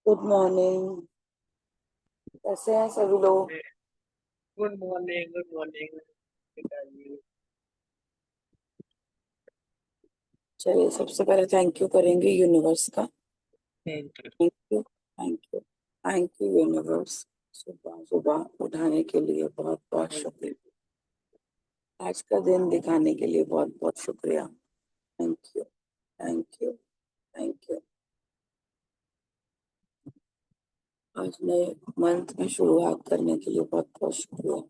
Good morning. कैसे हैं सभी लोग? गुड मॉर्निंग, गुड मॉर्निंग पिताजी। चलिए, सबसे पहले थैंक यू करेंगे यूनिवर्स का। Thank you. Thank you, thank you, thank you universe. सुबह सुबह उठाने के लिए बहुत बहुत थैंक यू। शुक्रिया। आज का दिन दिखाने के लिए बहुत बहुत शुक्रिया। Thank you, thank you, thank you. आज नए मंथ में शुरुआत करने के लिए बहुत बहुत शुक्रिया।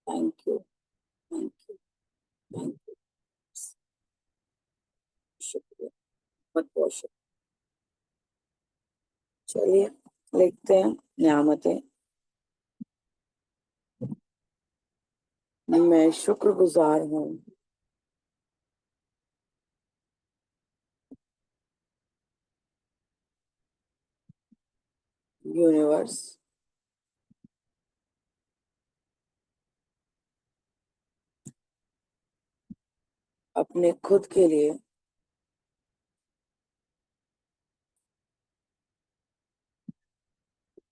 Thank you, thank you, thank you. शुक्रिया, बहुत बहुत शुक्रिया। चलिए, लिखते हैं नियामतें। मैं शुक्रगुजार हूँ यूनिवर्स अपने खुद के लिए,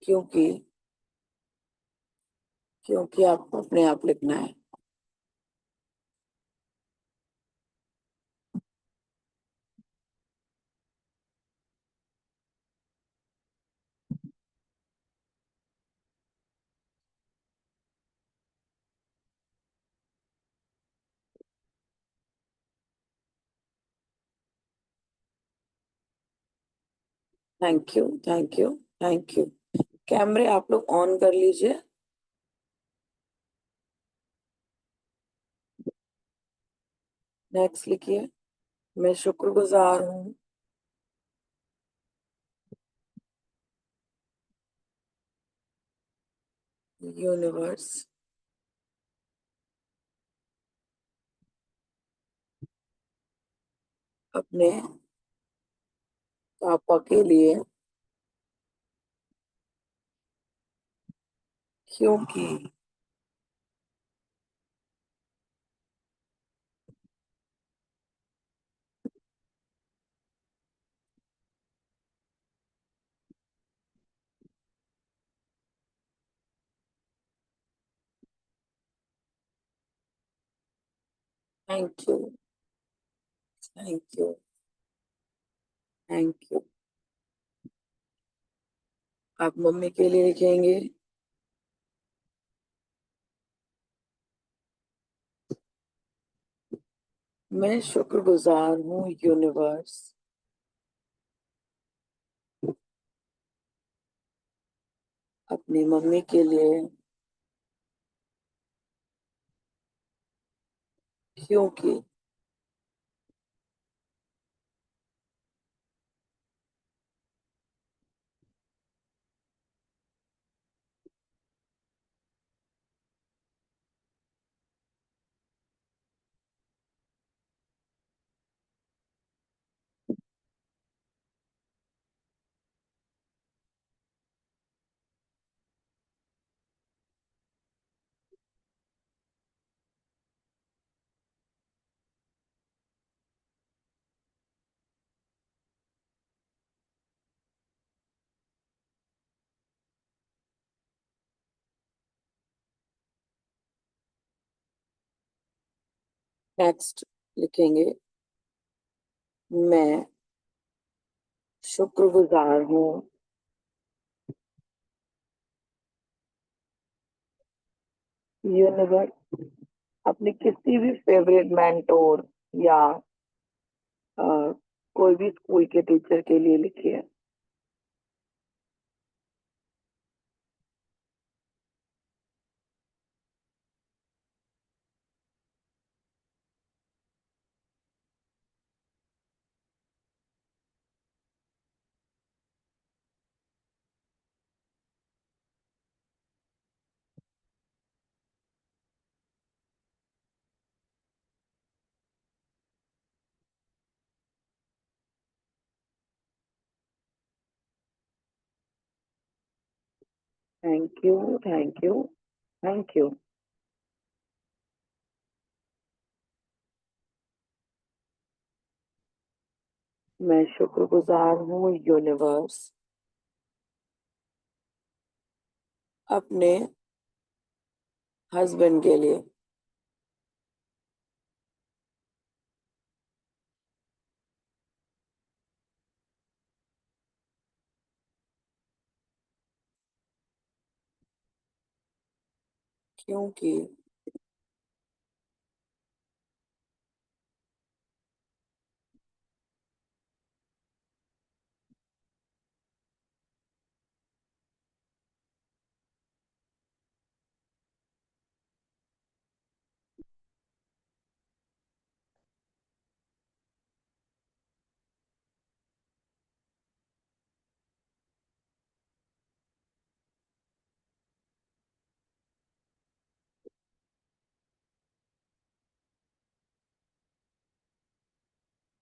क्योंकि क्योंकि आपको अपने आप लिखना है। Thank you, thank you, thank you. कैमरे आप लोग ऑन कर लीजिए। नेक्स्ट लिखिए। मैं शुक्रगुजार हूँ यूनिवर्स अपने पापा के लिए, क्योंकि thank you, thank you, thank you. आप मम्मी के लिए लिखेंगे। मैं शुक्रगुजार हूँ यूनिवर्स अपनी मम्मी के लिए, क्योंकि नेक्स्ट लिखेंगे। मैं शुक्रगुजार हूँ यूनिवर्स अपने किसी भी फेवरेट मेंटोर या अ, कोई भी स्कूल के टीचर के लिए लिखिए। Thank you, thank you, thank you. मैं शुक्रगुजार हूँ यूनिवर्स अपने हस्बैंड के लिए। क्योंकि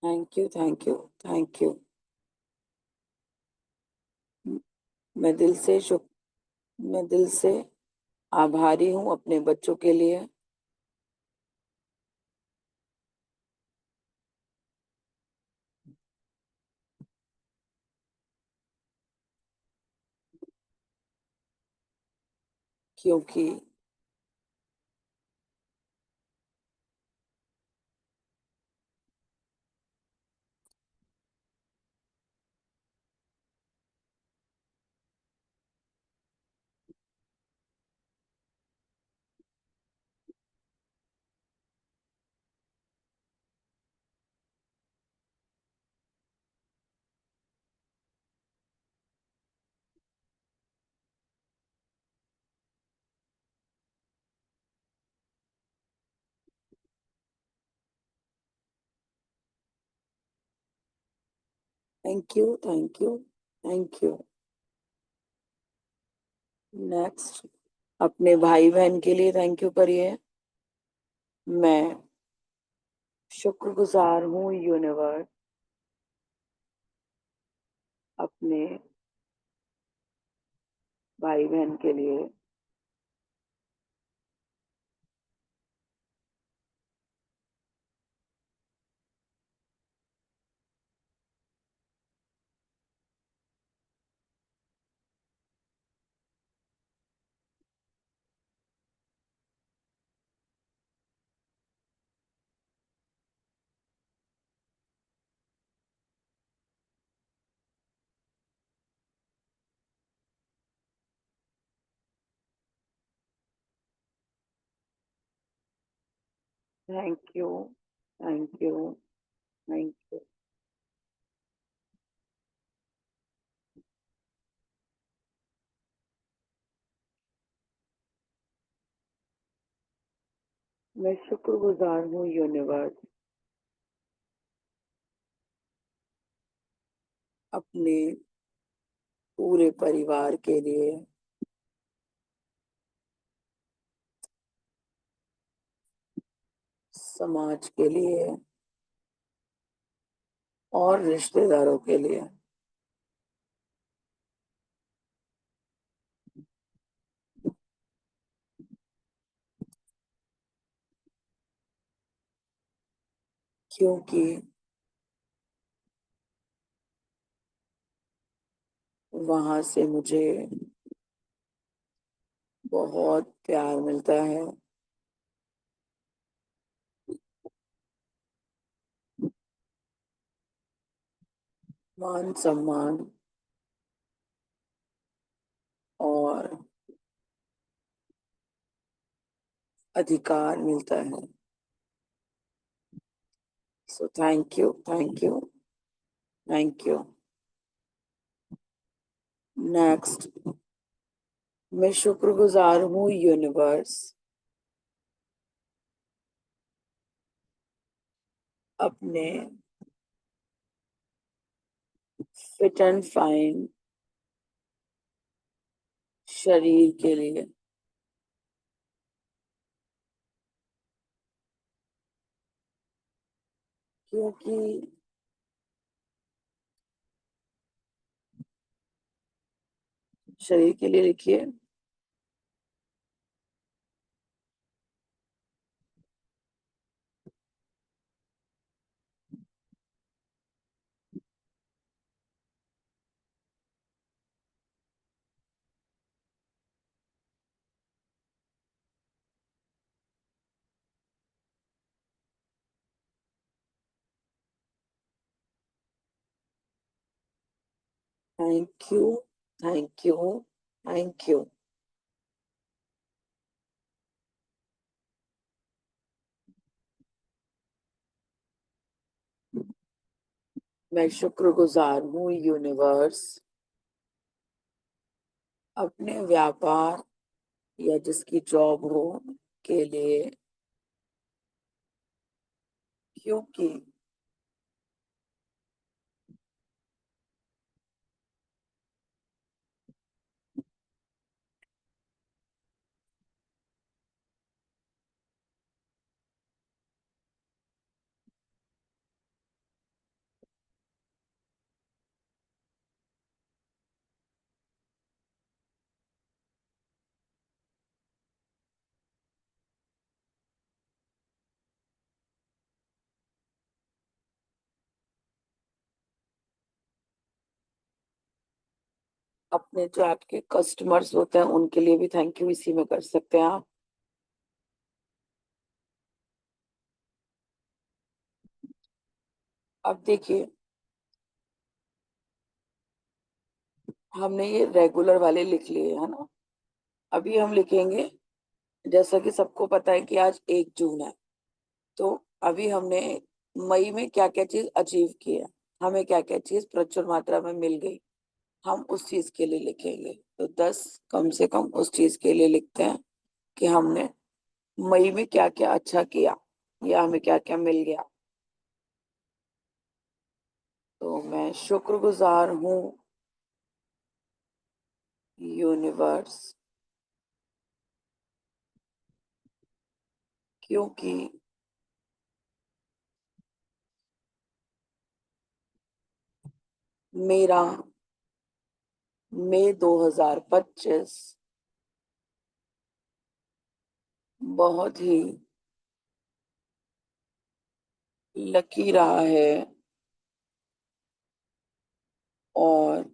thank you, thank you, thank you. मैं दिल से मैं दिल से आभारी हूँ अपने बच्चों के लिए। क्योंकि thank you, thank you, thank you. Next, अपने भाई बहन के लिए थैंक यू करिए। मैं शुक्रगुजार हूँ यूनिवर्स अपने भाई बहन के लिए। Thank you, thank you, thank you. मैं शुक्रगुजार हूँ यूनिवर्स अपने पूरे परिवार के लिए, समाज के लिए और रिश्तेदारों के लिए। क्योंकि वहां से मुझे बहुत प्यार मिलता है, मान सम्मान और अधिकार मिलता है। So thank you, thank you, thank you. Next, मैं शुक्रगुजार हूँ यूनिवर्स अपने फिट एंड फाइन शरीर के लिए। क्योंकि शरीर के लिए लिखिए। Thank you, thank you, thank you. मैं शुक्रगुजार हूँ यूनिवर्स अपने व्यापार या जिसकी जॉब हो के लिए, क्योंकि अपने जो आपके कस्टमर्स होते हैं उनके लिए भी थैंक यू इसी में कर सकते हैं आप। अब देखिए, हमने ये रेगुलर वाले लिख लिए है ना। अभी हम लिखेंगे, जैसा कि सबको पता है कि आज 1 जून है, तो अभी हमने मई में क्या क्या चीज अचीव की है, हमें क्या क्या चीज प्रचुर मात्रा में मिल गई, हम उस चीज के लिए लिखेंगे। तो 10 कम से कम उस चीज के लिए लिखते हैं कि हमने मई में क्या क्या अच्छा किया या हमें क्या क्या मिल गया। तो मैं शुक्रगुजार हूँ यूनिवर्स, क्योंकि मेरा मई 2025 बहुत ही लकी रहा है और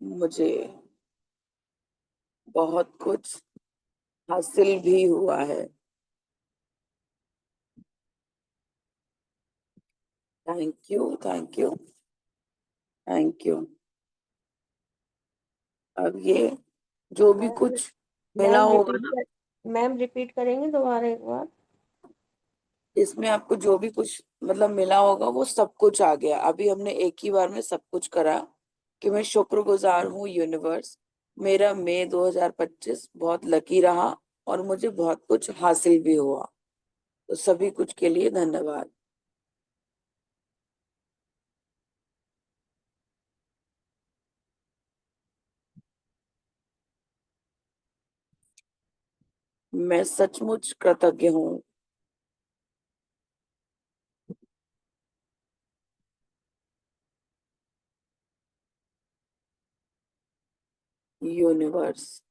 मुझे बहुत कुछ हासिल भी हुआ है। Thank you, thank you, thank you. अब ये जो भी मैम कुछ मिला मैम होगा रिपीट ना, कर मैम रिपीट करेंगे दोबारा एक बार। इसमें आपको जो भी कुछ मतलब मिला होगा वो सब कुछ आ गया। अभी हमने एक ही बार में सब कुछ करा कि मैं शुक्रगुजार हूँ यूनिवर्स, मेरा मई 2025 बहुत लकी रहा और मुझे बहुत कुछ हासिल भी हुआ। तो सभी कुछ के लिए धन्यवाद। मैं सचमुच कृतज्ञ हूँ यूनिवर्स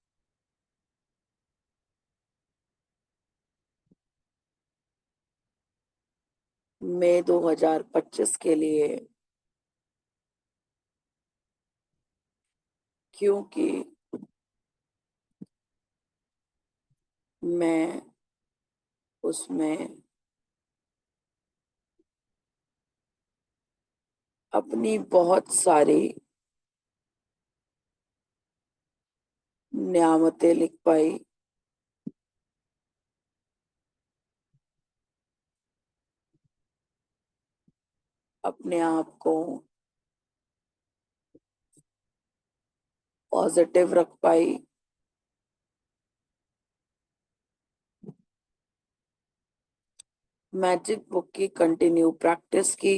मई 2025 के लिए, क्योंकि मैं उसमें अपनी बहुत सारी नियामतें लिख पाई, अपने आप को पॉजिटिव रख पाई, मैजिक बुक की कंटिन्यू प्रैक्टिस की,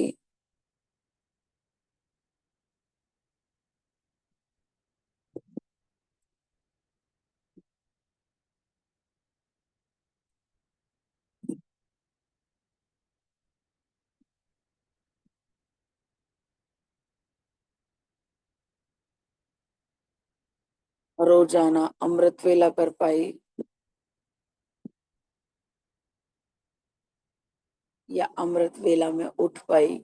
रोजाना अमृत वेला कर पाई या अमृत वेला में उठ पाई,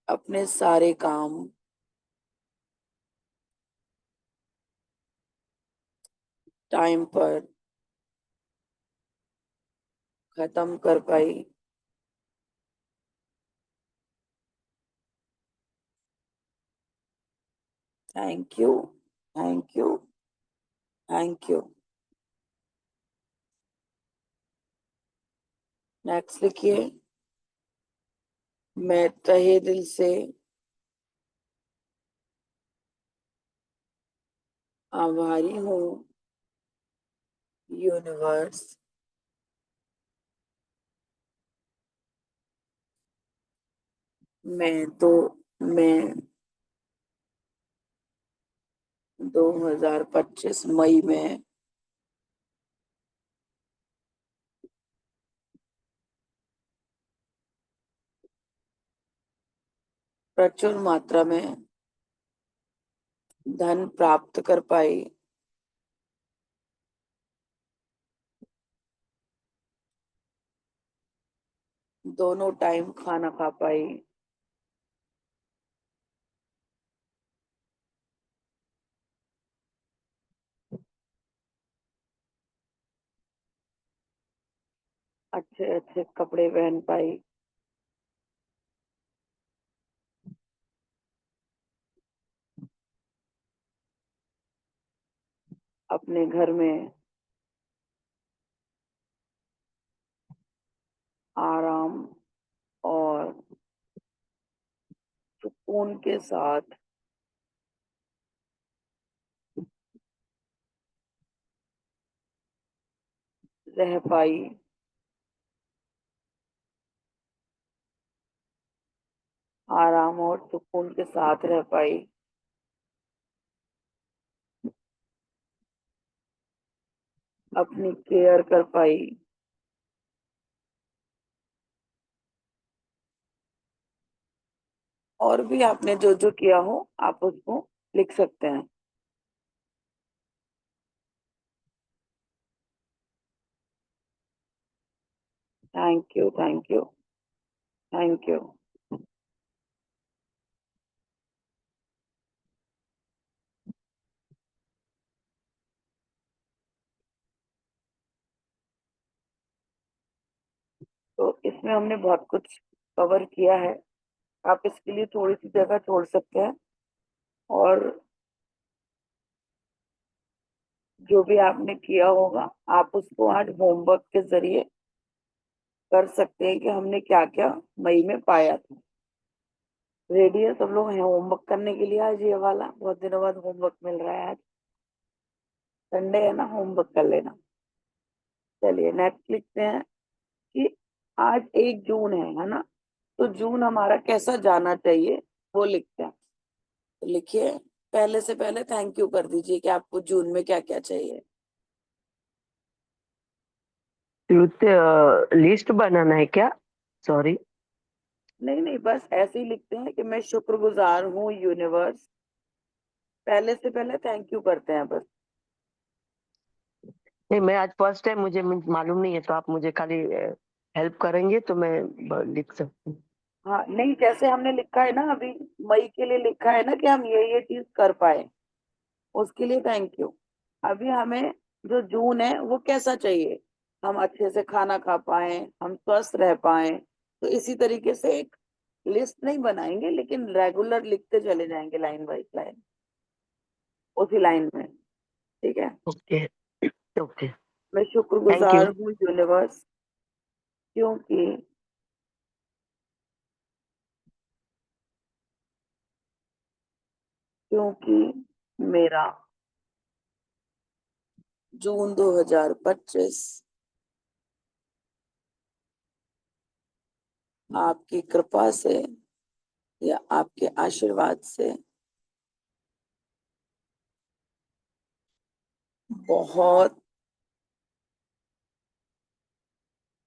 अपने सारे काम टाइम पर खत्म कर पाई। Thank you, thank you, thank you. Next लिखिए, मैं तहे दिल से आभारी हूँ यूनिवर्स, मैं 2025 मई में प्रचुर मात्रा में धन प्राप्त कर पाई। दोनों टाइम खाना खा पाई। अच्छे अच्छे कपड़े पहन पाई। अपने घर में आराम और सुकून के साथ रह पाई। आराम और सुकून के साथ रह पाई। अपनी केयर कर पाई। और भी आपने जो जो किया हो आप उसको लिख सकते हैं। Thank you, thank you, thank you. तो इसमें हमने बहुत कुछ कवर किया है। आप इसके लिए थोड़ी सी जगह छोड़ सकते हैं, और जो भी आपने किया होगा आप उसको आज होमवर्क के जरिए कर सकते हैं कि हमने क्या क्या मई में पाया था। रेडी है सब लोग हैं होमवर्क करने के लिए? आज ये वाला बहुत दिनों बाद होमवर्क मिल रहा है। आज संडे है ना, होमवर्क कर लेना। चलिए नेक्स्ट लिखते हैं कि आज 1 जून है ना, तो जून हमारा कैसा जाना चाहिए वो लिखते हैं। तो लिखिए, पहले से पहले थैंक यू कर दीजिए कि आपको जून में क्या क्या चाहिए। ट्रूथ लिस्ट बनाना है क्या? सॉरी। नहीं नहीं, बस ऐसे ही लिखते हैं कि मैं शुक्रगुजार हूँ यूनिवर्स। पहले से पहले थैंक यू करते हैं बस। नहीं, मैं आज फर्स्ट टाइम, मुझे मालूम नहीं है, तो आप मुझे खाली हेल्प करेंगे तो मैं लिख सकती हूँ। हाँ नहीं, जैसे हमने लिखा है ना अभी, मई के लिए लिखा है ना कि हम ये चीज कर पाए, उसके लिए थैंक यू। अभी हमें जो जून है वो कैसा चाहिए? हम अच्छे से खाना खा पाए, हम स्वस्थ रह पाए। तो इसी तरीके से एक लिस्ट नहीं बनाएंगे, लेकिन रेगुलर लिखते चले जाएंगे लाइन बाय लाइन, उसी लाइन में। ठीक है। ओके। ओके। मैं थैंक शुक्रगुजार यू। हूँ यूनिवर्स, क्योंकि क्योंकि मेरा जून 2025 आपकी कृपा से या आपके आशीर्वाद से बहुत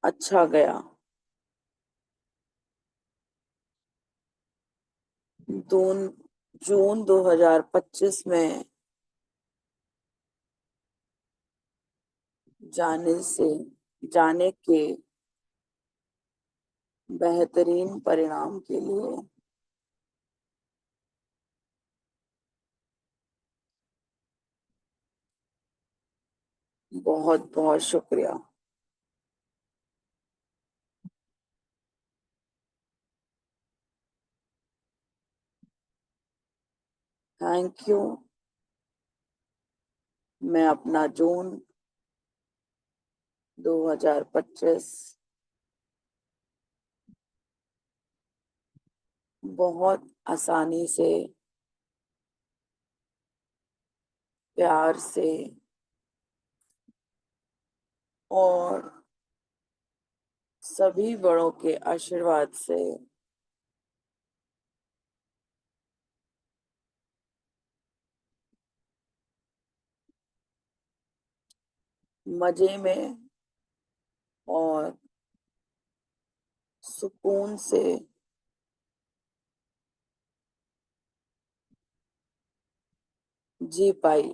अच्छा गया। जून जून 2025 में जाने के बेहतरीन परिणाम के लिए बहुत बहुत शुक्रिया। Thank you. मैं अपना जून 2025 बहुत आसानी से, प्यार से और सभी बड़ों के आशीर्वाद से मजे में और सुकून से जी पाई।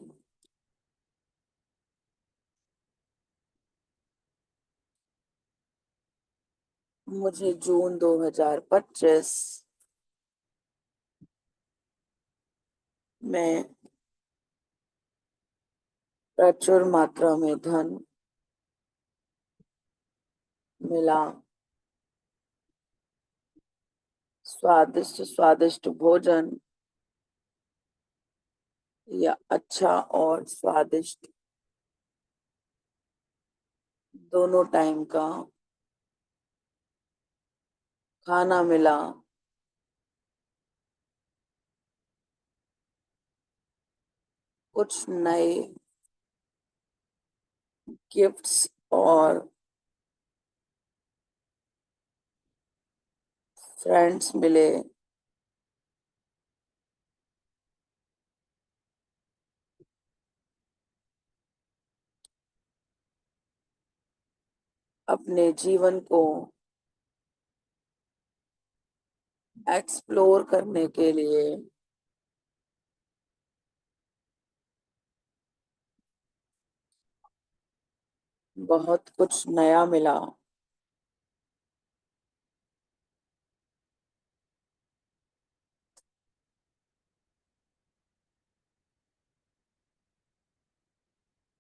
मुझे जून 2025 में प्रचुर मात्रा में धन मिला, स्वादिष्ट स्वादिष्ट भोजन या अच्छा और स्वादिष्ट दोनों टाइम का खाना मिला। कुछ नए गिफ्ट्स और फ्रेंड्स मिले। अपने जीवन को एक्सप्लोर करने के लिए बहुत कुछ नया मिला।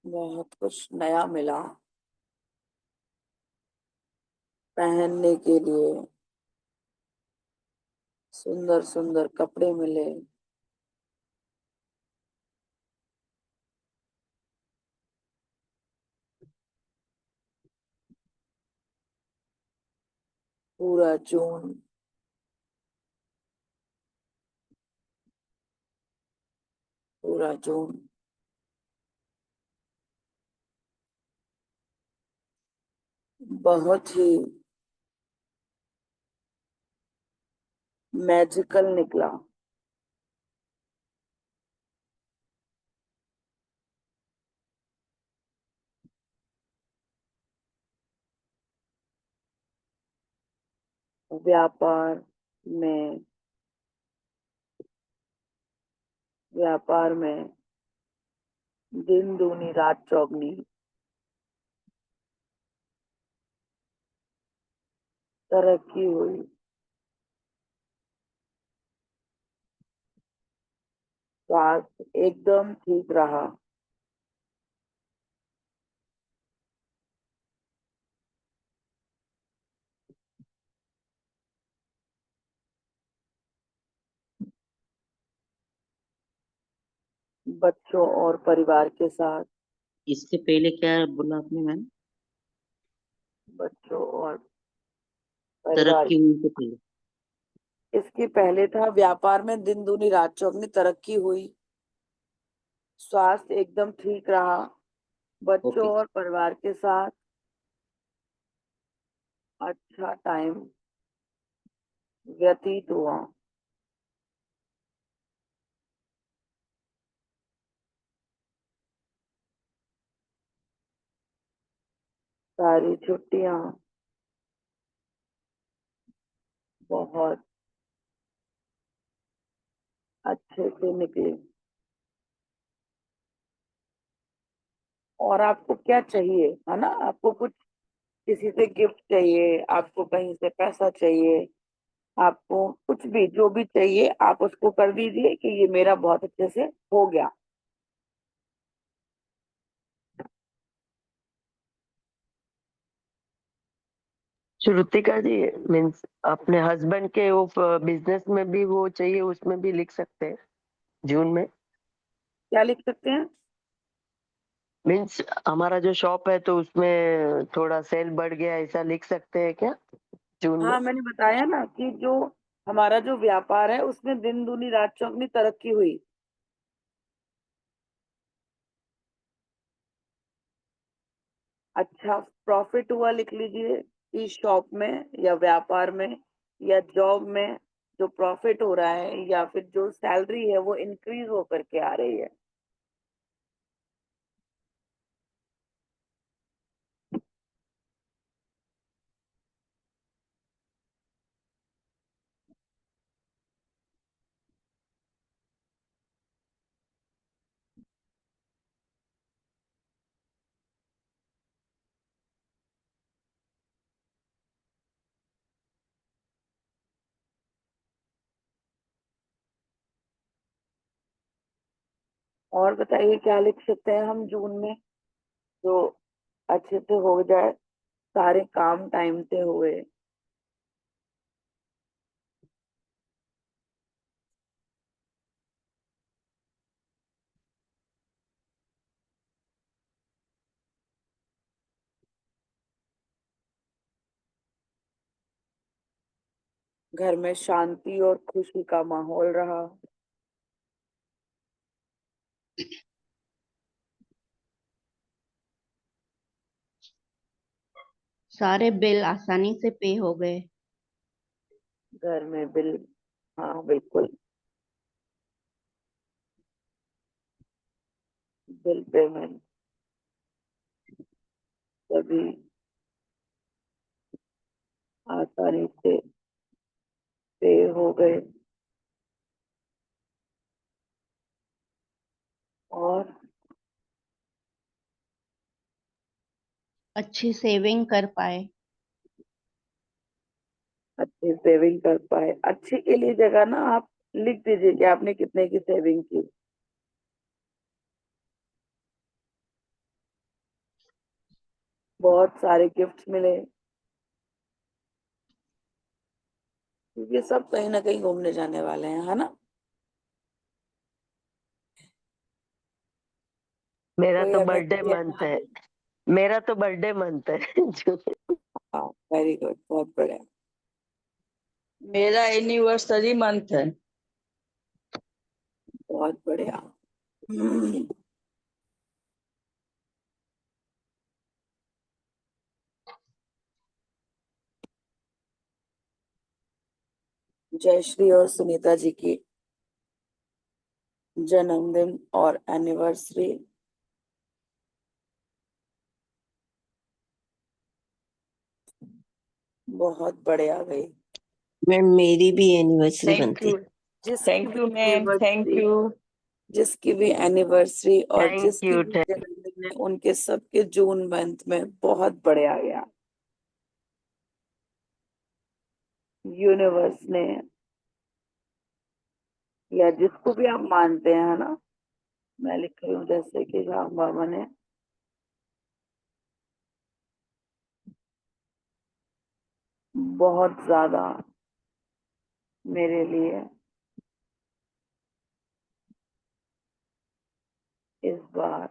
बहुत कुछ नया मिला पहनने के लिए। सुंदर सुंदर कपड़े मिले। पूरा जून पूरा जून बहुत ही मैजिकल निकला। व्यापार में व्यापार में दिन दूनी रात चौगनी तरक्की हुई। स्वास्थ्य एकदम ठीक रहा। बच्चों और परिवार के साथ इससे पहले क्या बोला आपने मैम? बच्चों और परिवार। तरक्की हुई से पहले? इसके पहले था व्यापार में दिन दूनी रात चौगनी तरक्की हुई। स्वास्थ्य एकदम ठीक रहा। बच्चों ओके। और परिवार के साथ अच्छा टाइम व्यतीत हुआ। सारी छुट्टियां बहुत अच्छे से निकली। और आपको क्या चाहिए, है ना? आपको कुछ किसी से गिफ्ट चाहिए, आपको कहीं से पैसा चाहिए, आपको कुछ भी जो भी चाहिए आप उसको कर दीजिए कि ये मेरा बहुत अच्छे से हो गया। श्रुतिका जी, मीन्स अपने हस्बैंड के वो बिजनेस में भी वो चाहिए, उसमें भी लिख सकते हैं जून में? क्या लिख सकते हैं? मीन्स हमारा जो शॉप है तो उसमें थोड़ा सेल बढ़ गया, ऐसा लिख सकते हैं क्या जून में? हाँ, मैंने बताया ना कि जो हमारा जो व्यापार है उसमें दिन दूनी रात चौगनी तरक्की हुई। अच्छा प्रॉफिट हुआ लिख लीजिए कि शॉप में या व्यापार में या जॉब में जो प्रॉफिट हो रहा है या फिर जो सैलरी है वो इंक्रीज होकर के आ रही है। और बताइए क्या लिख सकते हैं हम जून में जो अच्छे से हो जाए, सारे काम टाइम से हुए। घर में शांति और खुशी का माहौल रहा। सारे बिल आसानी से पे हो गए। घर में बिल, हाँ बिल्कुल, बिल पेमेंट सभी आसानी से पे हो गए। और अच्छी सेविंग कर पाए। अच्छी सेविंग कर पाए। अच्छी के लिए जगह ना आप लिख दीजिए कि आपने कितने की सेविंग की। बहुत सारे गिफ्ट्स मिले, ये सब कहीं ना कहीं घूमने जाने वाले हैं, है ना? मेरा कोई तो हमें बर्थडे कोई मंथ है। मेरा तो बर्थडे मंथ है जून। हाँ वेरी गुड, बहुत बढ़िया। मेरा एनिवर्सरी मंथ है। बहुत बढ़िया। हम्म, जयश्री और सुनीता जी की जन्मदिन और एनिवर्सरी बहुत बढ़िया गई। मैम मेरी भी एनिवर्सरी थैंक बनती। यू। जिसकी थैंक भी you ma'am, thank anniversary, you. जिसकी भी एनिवर्सरी और थैंक जिसकी यू। भी जन्मदिन है उनके सबके जून मंथ में बहुत बढ़िया गया। यूनिवर्स ने या जिसको भी आप मानते हैं, है ना, मैं लिख रही हूँ जैसे कि राम बाबा ने बहुत ज्यादा मेरे लिए इस बार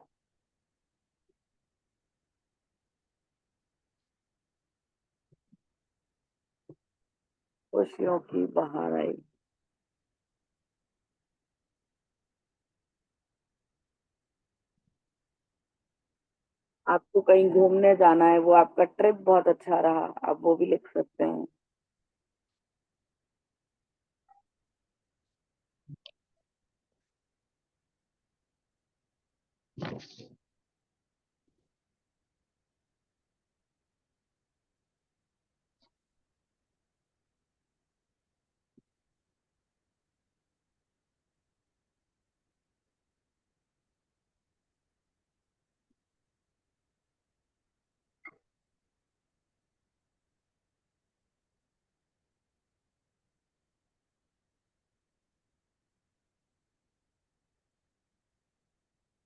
खुशियों की बहार आई। आपको कहीं घूमने जाना है, वो आपका ट्रिप बहुत अच्छा रहा, आप वो भी लिख सकते हैं।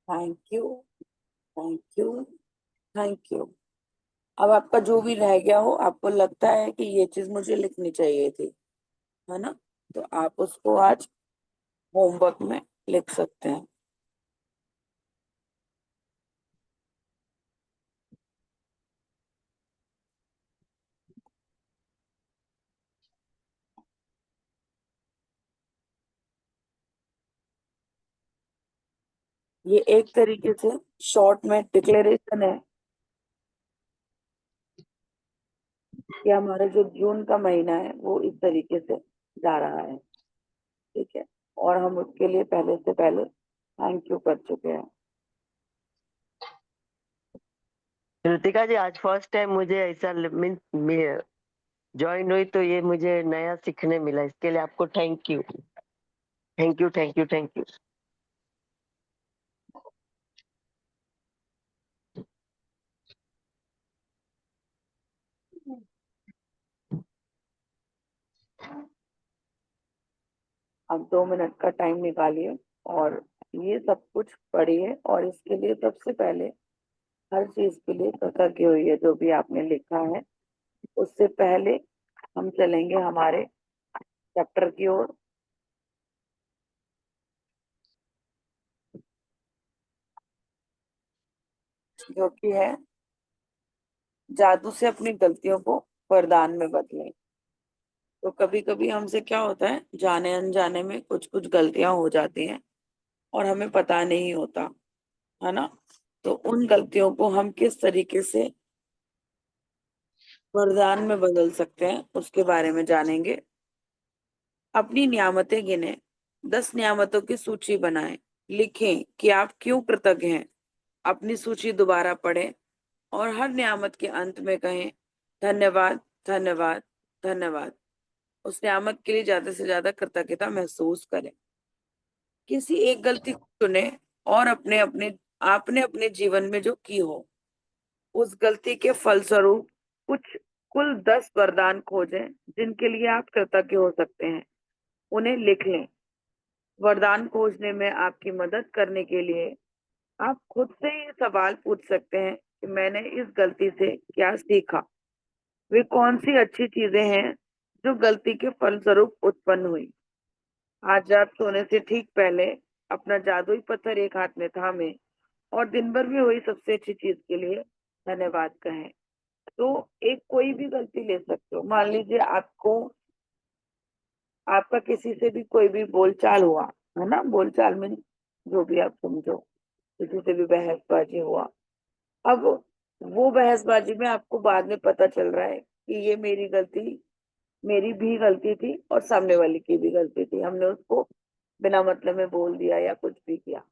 Thank you, thank you, thank you. अब आपका जो भी रह गया हो, आपको लगता है कि ये चीज मुझे लिखनी चाहिए थी, है ना, तो आप उसको आज होमवर्क में लिख सकते हैं। ये एक तरीके से शॉर्ट में डिक्लेरेशन है कि हमारा जो जून का महीना है वो इस तरीके से जा रहा है, ठीक है। और हम उसके लिए पहले से पहले थैंक यू कर चुके हैं। कृतिका जी, आज फर्स्ट टाइम मुझे ऐसा मीन ज्वाइन हुई तो ये मुझे नया सीखने मिला, इसके लिए आपको thank you, thank you, thank you, thank you. अब 2 मिनट का टाइम निकालिए और ये सब कुछ पढ़िए, और इसके लिए सबसे पहले हर चीज के लिए कृतज्ञ होइए जो भी आपने लिखा है। उससे पहले हम चलेंगे हमारे चैप्टर की ओर, जो कि है जादू से अपनी गलतियों को वरदान में बदलें। तो कभी कभी हमसे क्या होता है, जाने अनजाने में कुछ कुछ गलतियां हो जाती हैं और हमें पता नहीं होता, है ना। तो उन गलतियों को हम किस तरीके से वरदान में बदल सकते हैं उसके बारे में जानेंगे। अपनी नियामतें गिने, 10 नियामतों की सूची बनाएं, लिखें कि आप क्यों कृतज्ञ हैं। अपनी सूची दोबारा पढ़ें और हर नियामत के अंत में कहें धन्यवाद, धन्यवाद, धन्यवाद। उस नियामत के लिए ज्यादा से ज्यादा कृतज्ञता महसूस करें। किसी एक गलती को चुने और अपने अपने आपने अपने जीवन में जो की हो उस गलती के फलस्वरूप कुछ कुल 10 वरदान खोजें जिनके लिए आप कृतज्ञ हो सकते हैं। उन्हें लिख लें। वरदान खोजने में आपकी मदद करने के लिए आप खुद से ये सवाल पूछ सकते हैं कि मैंने इस गलती से क्या सीखा। वे कौन सी अच्छी चीजें हैं जो गलती के फलस्वरूप उत्पन्न हुई। आज रात सोने से ठीक पहले अपना जादुई पत्थर एक हाथ में थामे और दिन भर में हुई सबसे अच्छी चीज के लिए धन्यवाद कहें। तो एक कोई भी गलती ले सकते हो। मान लीजिए आपका किसी से भी कोई भी बोलचाल हुआ, है ना, बोलचाल में जो भी आप समझो, किसी से भी बहसबाजी हुआ। अब वो बहसबाजी में आपको बाद में पता चल रहा है कि ये मेरी भी गलती थी और सामने वाले की भी गलती थी, हमने उसको बिना मतलब में बोल दिया या कुछ भी किया।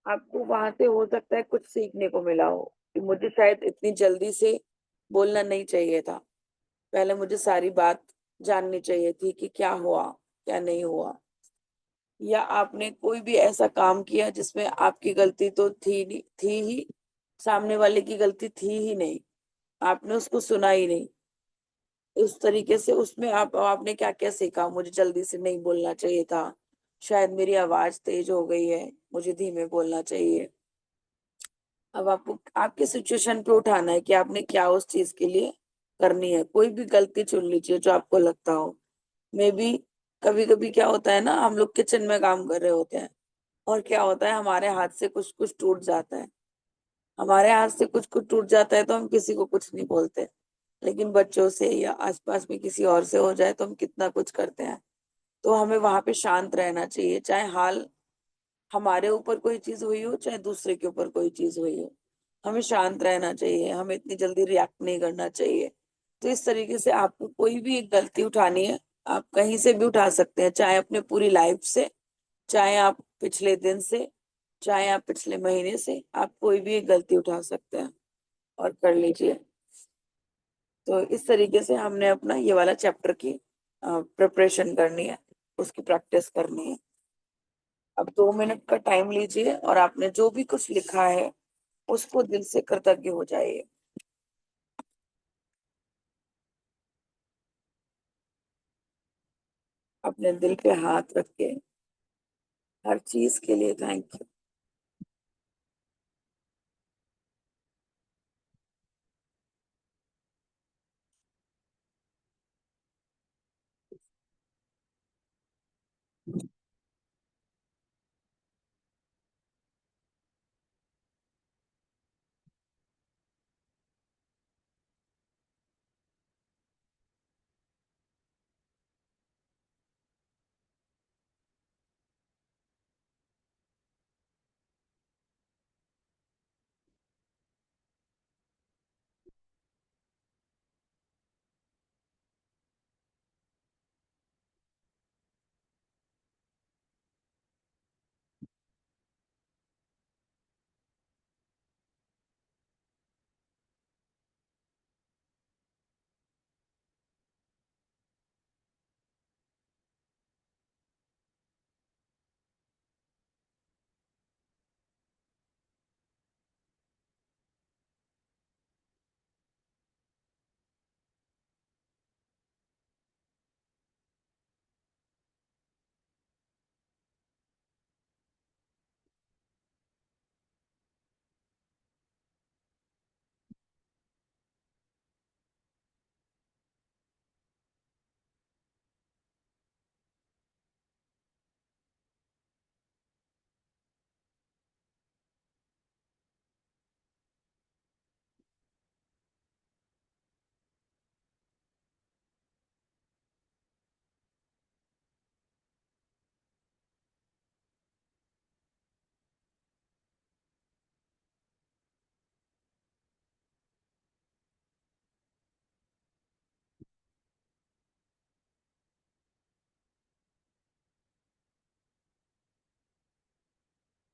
आपको वहां से हो सकता है कुछ सीखने को मिला हो कि मुझे शायद इतनी जल्दी से बोलना नहीं चाहिए था, पहले मुझे सारी बात जाननी चाहिए थी कि क्या हुआ क्या नहीं हुआ। या आपने कोई भी ऐसा काम किया जिसमें आपकी गलती तो थी ही, सामने वाले की गलती थी ही नहीं, आपने उसको सुना ही नहीं। उस तरीके से उसमें आपने क्या क्या सीखा, मुझे जल्दी से नहीं बोलना चाहिए था, शायद मेरी आवाज तेज हो गई है, मुझे धीमे बोलना चाहिए। अब आपको आपके सिचुएशन पे उठाना है कि आपने क्या उस चीज के लिए करनी है। कोई भी गलती चुन लीजिए जो आपको लगता हो। मे बी कभी कभी क्या होता है ना, हम लोग किचन में काम कर रहे होते हैं और क्या होता है हमारे हाथ से कुछ कुछ टूट जाता है। हमारे हाथ से कुछ कुछ टूट जाता है तो हम किसी को कुछ नहीं बोलते, लेकिन बच्चों से या आसपास में किसी और से हो जाए तो हम कितना कुछ करते हैं। तो हमें वहां पे शांत रहना चाहिए, चाहे हाल हमारे ऊपर कोई चीज हुई हो चाहे दूसरे के ऊपर कोई चीज हुई हो। हमें शांत रहना चाहिए, हमें इतनी जल्दी रिएक्ट नहीं करना चाहिए। तो इस तरीके से आपको कोई भी एक गलती उठानी है, आप कहीं से भी उठा सकते हैं, चाहे अपने पूरी लाइफ से, चाहे आप पिछले दिन से, चाहे आप पिछले महीने से, आप कोई भी एक गलती उठा सकते हैं और कर लीजिए। तो इस तरीके से हमने अपना ये वाला चैप्टर की प्रिपरेशन करनी है, उसकी प्रैक्टिस करनी है। अब 2 मिनट का टाइम लीजिए और आपने जो भी कुछ लिखा है उसको दिल से कृतज्ञ हो जाइए। अपने दिल पे हाथ रख के हर चीज के लिए थैंक यू।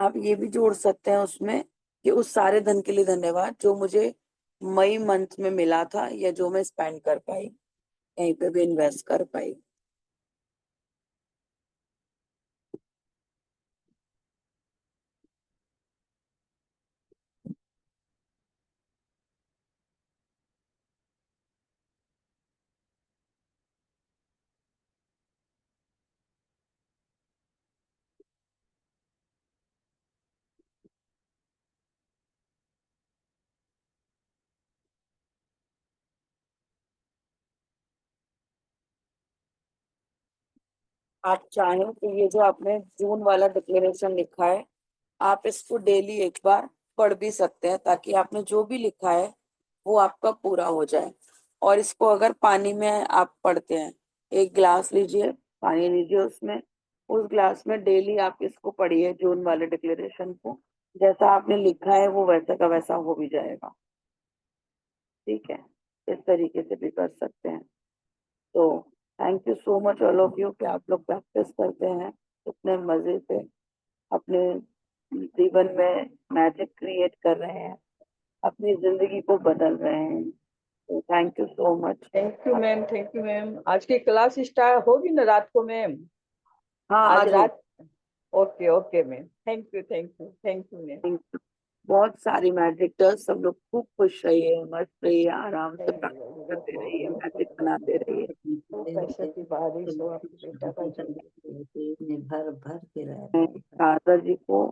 आप ये भी जोड़ सकते हैं उसमें कि उस सारे धन के लिए धन्यवाद जो मुझे मई मंथ में मिला था या जो मैं स्पेंड कर पाई, कहीं पे भी इन्वेस्ट कर पाई। आप चाहें तो ये जो आपने जून वाला डिक्लेरेशन लिखा है, आप इसको डेली एक बार पढ़ भी सकते हैं ताकि आपने जो भी लिखा है वो आपका पूरा हो जाए। और इसको अगर पानी में आप पढ़ते हैं, एक गिलास लीजिए, पानी लीजिए, उसमें उस ग्लास में डेली आप इसको पढ़िए, जून वाले डिक्लेरेशन को। जैसा आपने लिखा है वो वैसा का वैसा हो भी जाएगा। ठीक है, इस तरीके से भी कर सकते हैं। तो thank you so much all of you कि आप लोग प्रैक्टिस करते हैं इतने मजे से, अपने जीवन में मैजिक क्रिएट कर रहे हैं, अपनी जिंदगी को बदल रहे हैं। तो thank you so much. Thank you ma'am, thank you ma'am. आज की क्लास स्टार्ट होगी ना रात को मैम? हाँ, आज आज रात। Okay okay ma'am, thank you thank you thank you ma'am. बहुत सारी मैजिक डस्ट, सब लोग खूब खुश रहिए, मस्त रहिए, आराम से प्रैक्टिस करते रहिए, मैजिक बनाते रहिए। पैसे की बारिश हो आपके बेटा का। भर भर के रह मैं रहे हैं। दादाजी को